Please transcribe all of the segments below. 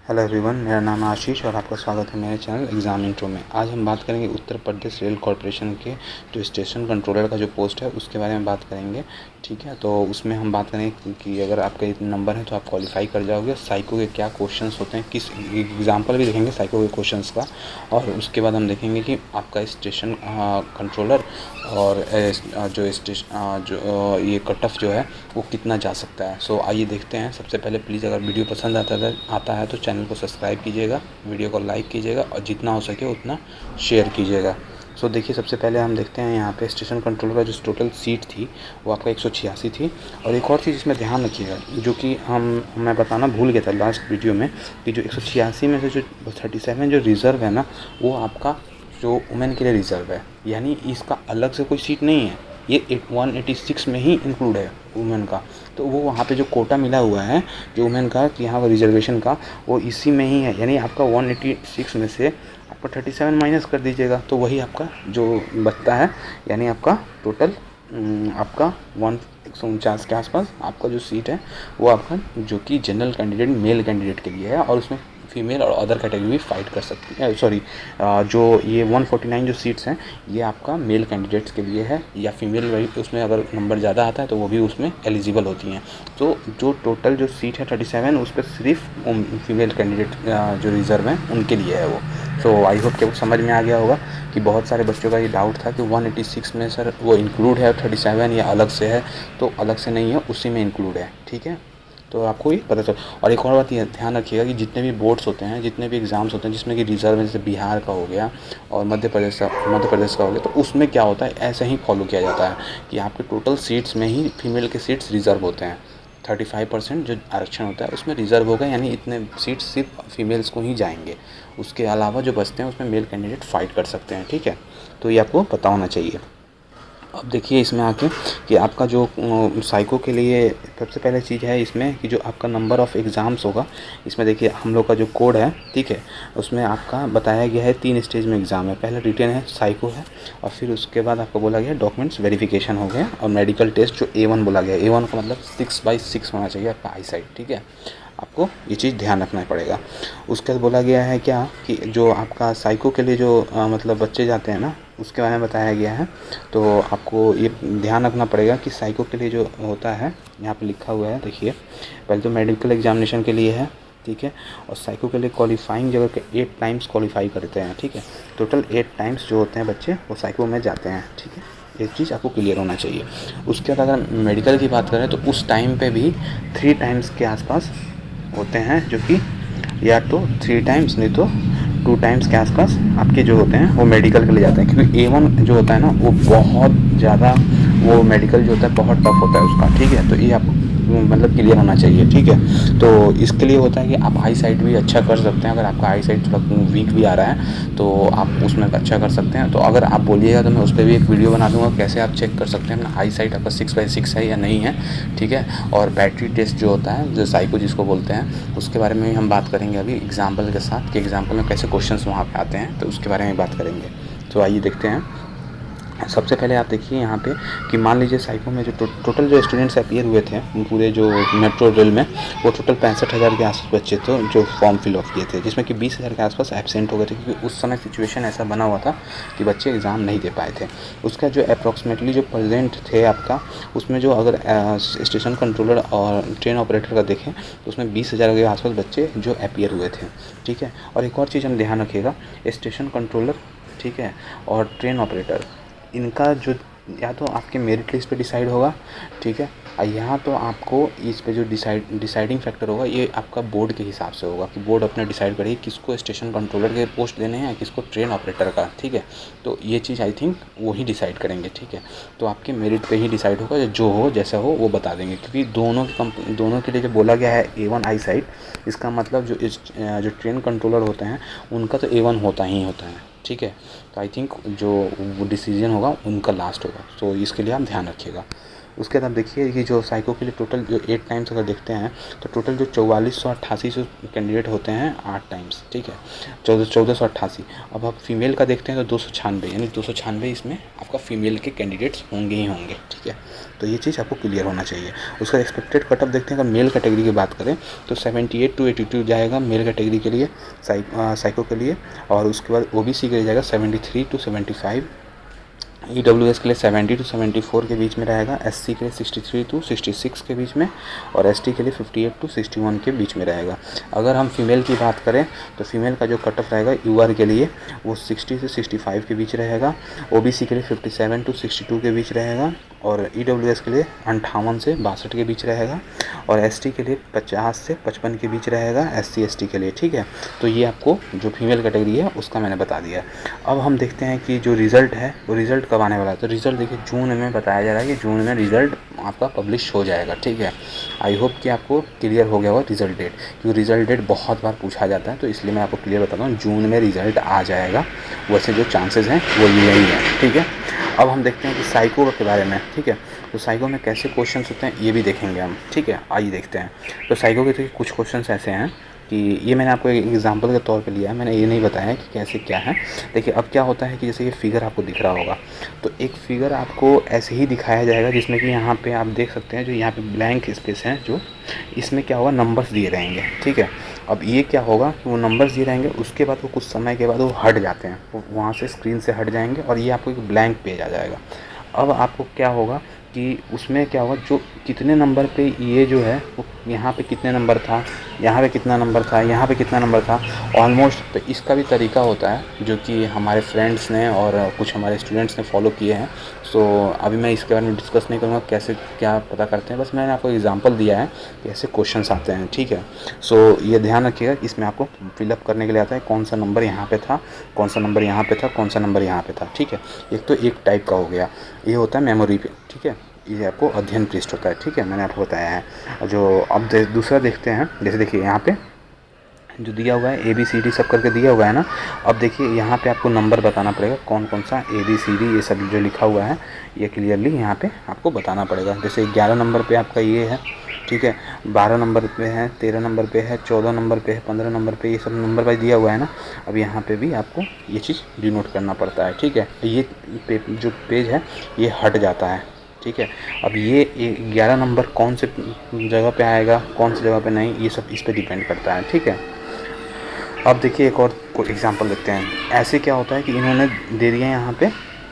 Hello everyone, मेरा नाम है आशीष और आपका स्वागत है मेरे चैनल एग्ज़ाम इंट्रो में। आज हम बात करेंगे उत्तर प्रदेश रेल कॉरपोरेशन के जो स्टेशन कंट्रोलर का जो पोस्ट है उसके बारे में बात करेंगे। ठीक है, तो उसमें हम बात करेंगे कि अगर आपका इतना नंबर है तो आप क्वालिफाई कर जाओगे। साइको के क्या क्वेश्चंस होते हैं, किस एग्जाम्पल भी देखेंगे साइको के क्वेश्चंस का, और उसके बाद हम देखेंगे कि आपका स्टेशन कंट्रोलर और जो स्टेशन जो ये कट ऑफ जो है वो कितना जा सकता है। सो आइए देखते हैं। सबसे पहले प्लीज़ अगर वीडियो पसंद आता है तो चैनल को सब्सक्राइब कीजिएगा, वीडियो को लाइक कीजिएगा और जितना हो सके उतना शेयर कीजिएगा। सो देखिए, सबसे पहले हम देखते हैं यहाँ पे स्टेशन कंट्रोलर का जो टोटल सीट थी वो आपका 186 थी। और एक और चीज़ इसमें ध्यान रखिएगा जो कि मैं बताना भूल गया था लास्ट वीडियो में, कि जो 186 में से जो 37 जो रिज़र्व है ना, वो आपका जो वुमेन के लिए रिज़र्व है, यानी इसका अलग से कोई सीट नहीं है। ये 186 में ही इंक्लूड है वुमेन का। तो वो वहाँ पे जो कोटा मिला हुआ है जो वुमेन का, कि यहाँ पर रिजर्वेशन का, वो इसी में ही है। यानी आपका 186 में से आपका 37 माइनस कर दीजिएगा तो वही आपका जो बचता है, यानी आपका टोटल आपका 149 के आसपास आपका जो सीट है वो आपका, जो कि जनरल कैंडिडेट मेल कैंडिडेट के लिए है, और उसमें फीमेल और अदर कैटेगरी भी फाइट कर सकती है। सॉरी, जो ये 149 जो सीट्स हैं ये आपका मेल कैंडिडेट्स के लिए है, या फीमेल वही उसमें अगर नंबर ज़्यादा आता है तो वो भी उसमें एलिजिबल होती हैं। तो जो टोटल जो सीट है 37 उस पर सिर्फ फीमेल कैंडिडेट जो रिज़र्व हैं उनके लिए है वो। सो आई होप कि आपको समझ में आ गया होगा कि बहुत सारे बच्चों का ये डाउट था कि 186 में सर वो इंक्लूड है 37 या अलग से है, तो अलग से नहीं है, उसी में इंक्लूड है। ठीक है, तो आपको ये पता चल। और एक और बात ये ध्यान रखिएगा कि जितने भी बोर्ड्स होते हैं, जितने भी एग्ज़ाम्स होते हैं जिसमें कि रिजर्व, जैसे बिहार का हो गया और मध्य प्रदेश का हो गया, तो उसमें क्या होता है, ऐसे ही फॉलो किया जाता है कि आपके टोटल सीट्स में ही फीमेल के सीट्स रिज़र्व होते हैं। 35% जो आरक्षण होता है उसमें रिज़र्व होगा, यानी इतने सीट्स सिर्फ फीमेल्स को ही जाएंगे। उसके अलावा जो बचते हैं उसमें मेल कैंडिडेट फाइट कर सकते हैं। ठीक है, तो ये आपको पता होना चाहिए। अब देखिए इसमें आके कि आपका जो साइको के लिए सबसे पहले चीज़ है इसमें कि जो आपका नंबर ऑफ़ एग्ज़ाम्स होगा, इसमें देखिए हम लोग का जो कोड है, ठीक है, उसमें आपका बताया गया है 3 स्टेज में एग्ज़ाम है। पहले रिटन है, साइको है, और फिर उसके बाद आपको बोला गया डॉक्यूमेंट्स वेरिफिकेशन हो गया, और मेडिकल टेस्ट जो A1 बोला गया। A1 का मतलब 6/6 होना चाहिए आपका आई साइट। ठीक है, आपको ये चीज़ ध्यान रखना पड़ेगा। उसके बाद बोला गया है क्या कि जो आपका साइको के लिए जो मतलब बच्चे जाते हैं ना, उसके बारे में बताया गया है। तो आपको ये ध्यान रखना पड़ेगा कि साइको के लिए जो होता है, यहाँ पे लिखा हुआ है देखिए, पहले तो मेडिकल एग्जामिनेशन के लिए है, ठीक है, और साइको के लिए क्वालिफाइंग जगह के 8 टाइम्स क्वालिफाई करते हैं। ठीक है, टोटल 8 टाइम्स जो होते हैं बच्चे वो साइको में जाते हैं। ठीक है, ये चीज़ आपको क्लियर होना चाहिए। उसके बाद अगर मेडिकल की बात करें तो उस टाइम पे भी 3 टाइम्स के आसपास होते हैं, जो कि या तो 3 टाइम्स नहीं तो 2 टाइम्स के आसपास आपके जो होते हैं वो मेडिकल के लिए जाते हैं। क्योंकि A1 जो होता है ना वो बहुत ज़्यादा, वो मेडिकल जो होता है बहुत टफ होता है उसका। ठीक है, तो ये आपको मतलब क्लियर होना चाहिए। ठीक है, तो इसके लिए होता है कि आप आई साइट भी अच्छा कर सकते हैं। अगर आपका आई साइट थोड़ा वीक भी आ रहा है तो आप उसमें अच्छा कर सकते हैं। तो अगर आप बोलिएगा तो मैं उस पर भी एक वीडियो बना दूंगा कैसे आप चेक कर सकते हैं अपना आई साइट आपका 6/6 है या नहीं है। ठीक है, और बैटरी टेस्ट जो होता है, जो साइको जिसको बोलते हैं, उसके बारे में हम बात करेंगे अभी एग्जाम्पल के साथ, कि एग्जाम्पल में कैसे क्वेश्चंस वहाँ पे आते हैं, तो उसके बारे में बात करेंगे। तो आइए देखते हैं। सबसे पहले आप देखिए यहाँ पे कि मान लीजिए साइको में जो टोटल जो स्टूडेंट्स अपीयर हुए थे पूरे जो मेट्रो रेल में, वो टोटल 65,000 के आसपास बच्चे थे जो फॉर्म फिल ऑफ किए थे, जिसमें कि 20,000 के आसपास एब्सेंट हो गए थे, क्योंकि उस समय सिचुएशन ऐसा बना हुआ था कि बच्चे एग्ज़ाम नहीं दे पाए थे। उसका जो अप्रॉक्सीमेटली जो प्रेजेंट थे आपका, उसमें जो अगर स्टेशन कंट्रोलर और ट्रेन ऑपरेटर का देखें तो उसमें 20,000 के आसपास बच्चे जो अपीयर हुए थे। ठीक है, और एक और चीज़ हम ध्यान रखिएगा, स्टेशन कंट्रोलर, ठीक है, और ट्रेन ऑपरेटर, इनका जो या तो आपके मेरिट लिस्ट पे डिसाइड होगा, ठीक है, और यहाँ तो आपको इस पे जो डिसाइडिंग फैक्टर होगा ये आपका बोर्ड के हिसाब से होगा, कि बोर्ड अपने डिसाइड करेगी किसको स्टेशन कंट्रोलर के पोस्ट देने हैं, किसको ट्रेन ऑपरेटर का। ठीक है, तो ये चीज़ आई थिंक वो ही डिसाइड करेंगे। ठीक है, तो आपके मेरिट पे ही डिसाइड होगा, जो हो जैसा हो वो बता देंगे, क्योंकि दोनों के लिए जो बोला गया है A1 आई साइट, इसका मतलब जो ट्रेन कंट्रोलर होते हैं उनका तो A1 होता ही होता है। ठीक है, तो आई थिंक जो वो डिसीजन होगा उनका लास्ट होगा, तो इसके लिए आप ध्यान रखिएगा। उसके बाद आप देखिए कि जो साइको के लिए टोटल जो 8 टाइम्स अगर देखते हैं तो टोटल जो 4488 जो कैंडिडेट होते हैं 8 टाइम्स, ठीक है, 1488। अब आप फीमेल का देखते हैं तो 296, यानी 296 इसमें आपका फीमेल के कैंडिडेट्स होंगे ही होंगे, ठीक है। तो ये चीज़ आपको क्लियर होना चाहिए। उसका एक्सपेक्टेड कटअप देखते हैं, अगर मेल कैटेगरी की बात करें तो 78 to 82 जाएगा मेल कैटेगरी के लिए, साइको के लिए। और उसके बाद ओबीसी के लिए जाएगा 73 to 75, ईडब्ल्यूएस के लिए 70 to 74 के बीच में रहेगा, एससी के लिए 63 to 66 के बीच में, और एसटी के लिए 58 to 61 के बीच में रहेगा। अगर हम फीमेल की बात करें तो फीमेल का जो कट ऑफ रहेगा यूआर के लिए वो 60 से 65 के बीच रहेगा, ओबीसी के लिए 57 to 62 के बीच रहेगा, और ईडब्ल्यूएस के लिए 58 से 62 के बीच रहेगा, और एसटी के लिए 50 से 55 के बीच रहेगा, एससी एसटी के लिए, ठीक है। तो ये आपको जो फीमेल कैटेगरी है उसका मैंने बता दिया। अब हम देखते हैं कि जो रिज़ल्ट है वो रिज़ल्ट कब आने वाला है। तो रिज़ल्ट देखिए जून में बताया जा रहा है कि जून में रिज़ल्ट आपका पब्लिश हो जाएगा, ठीक है। आई होप कि आपको क्लियर हो गया होगा रिज़ल्ट डेट, क्योंकि रिज़ल्ट डेट बहुत बार पूछा जाता है, तो इसलिए मैं आपको क्लियर बताता हूँ, जून में रिज़ल्ट आ जाएगा। वैसे जो चांसेस हैं वो यही है, ठीक है। अब हम देखते हैं कि साइको के बारे में, ठीक है। तो साइको में कैसे क्वेश्चन होते हैं ये भी देखेंगे हम, ठीक है। आइए देखते हैं। तो साइको के तो कुछ क्वेश्चन ऐसे हैं कि ये मैंने आपको एक एग्जांपल के तौर पे लिया है, मैंने ये नहीं बताया कि कैसे क्या है। देखिए अब क्या होता है कि जैसे ये फिगर आपको दिख रहा होगा, तो एक फिगर आपको ऐसे ही दिखाया जाएगा जिसमें कि यहाँ पे आप देख सकते हैं जो यहाँ पे ब्लैंक स्पेस है, जो इसमें क्या होगा नंबर्स दिए रहेंगे, ठीक है। अब ये क्या होगा कि वो नंबर्स दिए रहेंगे, उसके बाद वो कुछ समय के बाद वो हट जाते हैं, वो वहाँ से स्क्रीन से हट जाएंगे और ये आपको एक ब्लैंक पेज आ जाएगा। अब आपको क्या होगा कि उसमें क्या होगा, जो कितने नंबर पे ये जो है वो यहाँ पे कितने नंबर था, यहाँ पे कितना नंबर था, यहाँ पे कितना नंबर था ऑलमोस्ट। तो इसका भी तरीका होता है जो कि हमारे फ्रेंड्स ने और कुछ हमारे स्टूडेंट्स ने फॉलो किए हैं। सो अभी मैं इसके बारे में डिस्कस नहीं करूँगा कैसे क्या पता करते हैं, बस मैंने आपको एग्जांपल दिया है कि ऐसे क्वेश्चंस आते हैं, ठीक है। सो ये ध्यान रखिएगा, इसमें आपको फिलअप करने के लिए आता है कौन सा नंबर यहाँ पे था, कौन सा नंबर यहाँ पे था, कौन सा नंबर यहाँ पे था, ठीक है। एक तो एक टाइप का हो गया, ये होता है मेमोरी पे, ठीक है। ये आपको अध्ययन पृष्ठ होता है, ठीक है, मैंने आपको बताया है। जो अब दूसरा देखते हैं, जैसे देखिए यहाँ पे जो दिया हुआ है ABCD सब करके दिया हुआ है ना। अब देखिए यहाँ पे आपको नंबर बताना पड़ेगा कौन कौन सा ABCD ये सब जो लिखा हुआ है ये क्लियरली यहाँ पे आपको बताना पड़ेगा। जैसे 11 नंबर पे आपका ये है, ठीक है, 12 नंबर पे है, 13 नंबर पे है, 14 नंबर पे है, 15 नंबर पे, ये सब नंबर वाइज दिया हुआ है ना। अब यहाँ पे भी आपको ये चीज़ डिनोट करना पड़ता है, ठीक है। ये जो पेज है ये हट जाता है, ठीक है। अब ये 11 नंबर कौन से जगह पे आएगा, कौन सी जगह पे नहीं, ये सब इस पे डिपेंड करता है, ठीक है। अब देखिए एक और कोई एग्जांपल देखते हैं। ऐसे क्या होता है कि इन्होंने दे दिया यहाँ पे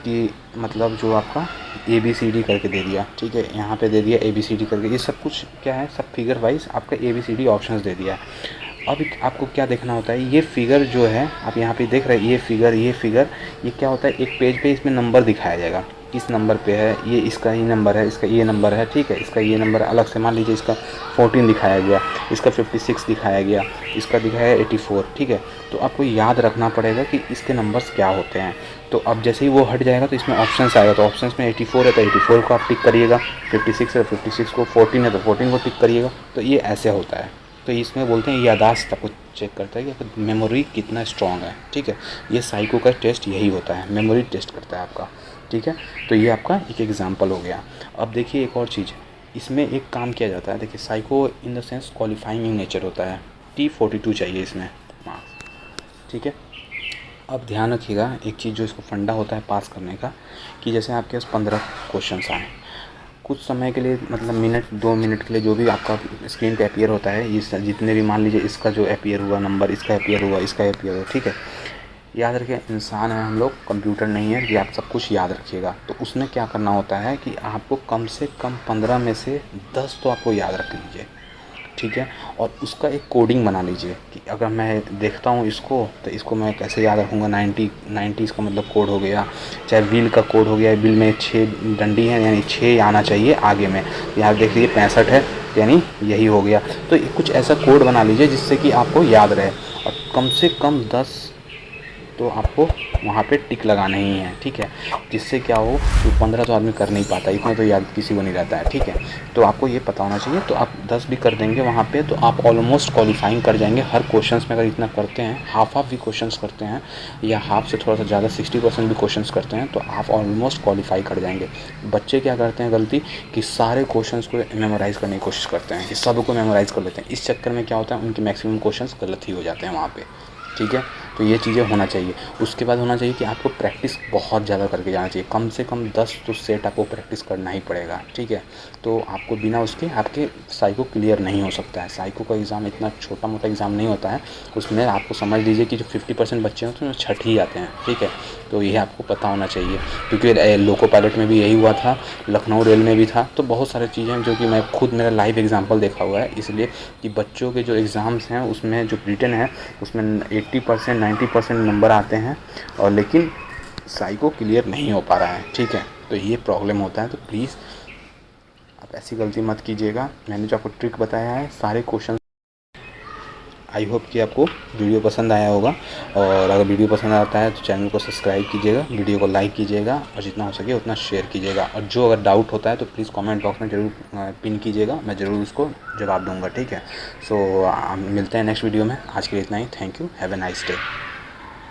कि मतलब जो आपका ABCD करके दे दिया, ठीक है, यहाँ पे दे दिया ABCD करके, ये सब कुछ क्या है, सब फिगर वाइज आपका ABCD ऑप्शंस दे दिया है। अब आपको क्या देखना होता है, ये फिगर जो है आप यहाँ पे देख रहे हैं, ये फिगर ये क्या होता है, एक पेज पे इसमें नंबर दिखाया जाएगा किस नंबर पे है, ये इसका ये नंबर है, इसका ये नंबर है, ठीक है, इसका ये नंबर अलग से, मान लीजिए इसका 14 दिखाया गया, इसका 56 दिखाया गया, इसका दिखाया 84, ठीक है। तो आपको याद रखना पड़ेगा कि इसके नंबर्स क्या होते हैं। तो अब जैसे ही वो हट जाएगा तो इसमें ऑप्शंस आएगा, तो ऑप्शंस में 84 है तो 84 को आप टिक करिएगा, 56 है तो 56 को, 14 है तो 14 को टिक करिएगा। तो ये ऐसे होता है। तो इसमें बोलते हैं याददाश्त आपको चेक करता है कि आपका मेमोरी कितना स्ट्रॉन्ग है, ठीक है। ये साइको का टेस्ट यही होता है, मेमोरी टेस्ट करता है आपका, ठीक है। तो ये आपका एक एग्जांपल हो गया। अब देखिए एक और चीज़, इसमें एक काम किया जाता है, देखिए psycho in the sense qualifying in nature होता है, T42 चाहिए इसमें मार्क्स, ठीक है। अब ध्यान रखिएगा एक चीज़ जो इसको फंडा होता है पास करने का, कि जैसे आपके पास 15 क्वेश्चन आए कुछ समय के लिए, मतलब मिनट 2 मिनट के लिए जो भी आपका स्क्रीन पे अपीयर होता है, इस जितने भी मान लीजिए इसका जो अपीयर हुआ नंबर, इसका अपीयर हुआ, इसका अपीयर हुआ, ठीक है। याद रखिए इंसान है हम लोग, कंप्यूटर नहीं है कि आप सब कुछ याद रखिएगा। तो उसमें क्या करना होता है कि आपको कम से कम 15 में से 10 तो आपको याद रख लीजिए, ठीक है। और उसका एक कोडिंग बना लीजिए कि अगर मैं देखता हूँ इसको तो इसको मैं कैसे याद रखूँगा। 90 इसका मतलब कोड हो गया, चाहे व्हील का कोड हो गया, व्हील में 6 डंडी है यानी 6 आना चाहिए आगे में, यहाँ देख लीजिए 65 है यानी यही हो गया। तो कुछ ऐसा कोड बना लीजिए जिससे कि आपको याद रहे, और कम से कम 10 तो आपको वहाँ पे टिक लगाना ही है, ठीक है। जिससे क्या हो, तो 15 तो आदमी कर नहीं पाता, इतना तो याद किसी को नहीं रहता है, ठीक है। तो आपको ये पता होना चाहिए। तो आप 10 भी कर देंगे वहाँ पे तो आप ऑलमोस्ट क्वालिफाइंग कर जाएंगे हर क्वेश्चंस में। अगर इतना करते हैं, हाफ भी क्वेश्चंस करते हैं या हाफ से थोड़ा सा ज़्यादा 60% भी क्वेश्चंस करते हैं तो आप ऑलमोस्ट क्वालिफाई कर जाएंगे। बच्चे क्या करते हैं गलती कि सारे क्वेश्चंस को मेमोराइज़ करने की कोशिश करते हैं, कि सब को मेमोराइज़ कर लेते हैं। इस चक्कर में क्या होता है, उनके मैक्सिमम क्वेश्चंस गलत ही हो जाते हैं वहाँ पे, ठीक है। तो ये चीज़ें होना चाहिए। उसके बाद होना चाहिए कि आपको प्रैक्टिस बहुत ज़्यादा करके जाना चाहिए। कम से कम 10 तो सेट आपको प्रैक्टिस करना ही पड़ेगा, ठीक है। तो आपको बिना उसके आपके साइको क्लियर नहीं हो सकता है। साइको का एग्ज़ाम इतना छोटा मोटा एग्ज़ाम नहीं होता है। उसमें आपको समझ लीजिए कि जो 50% बच्चे हैं उसमें 60 ही आते हैं, ठीक है। तो ये आपको पता होना चाहिए, क्योंकि लोको पायलट में भी यही हुआ था, लखनऊ रेल में भी था। तो बहुत सारी चीज़ें जो कि मैं खुद मेरा लाइव एग्जाम्पल देखा हुआ है, इसलिए कि बच्चों के जो एग्ज़ाम्स हैं उसमें जो रिटन है उसमें 80% 90% नंबर आते हैं और लेकिन साइको क्लियर नहीं हो पा रहा है, ठीक है। तो ये प्रॉब्लम होता है। तो प्लीज़ आप ऐसी गलती मत कीजिएगा। मैंने जो आपको ट्रिक बताया है, सारे क्वेश्चन, आई होप कि आपको वीडियो पसंद आया होगा। और अगर वीडियो पसंद आता है तो चैनल को सब्सक्राइब कीजिएगा, वीडियो को लाइक कीजिएगा और जितना हो सके उतना शेयर कीजिएगा। और जो अगर डाउट होता है तो प्लीज़ कमेंट बॉक्स में ज़रूर पिन कीजिएगा, मैं ज़रूर उसको जवाब दूंगा, ठीक है। सो मिलते हैं नेक्स्ट वीडियो में। आज के लिए इतना ही। Thank you, have a nice day.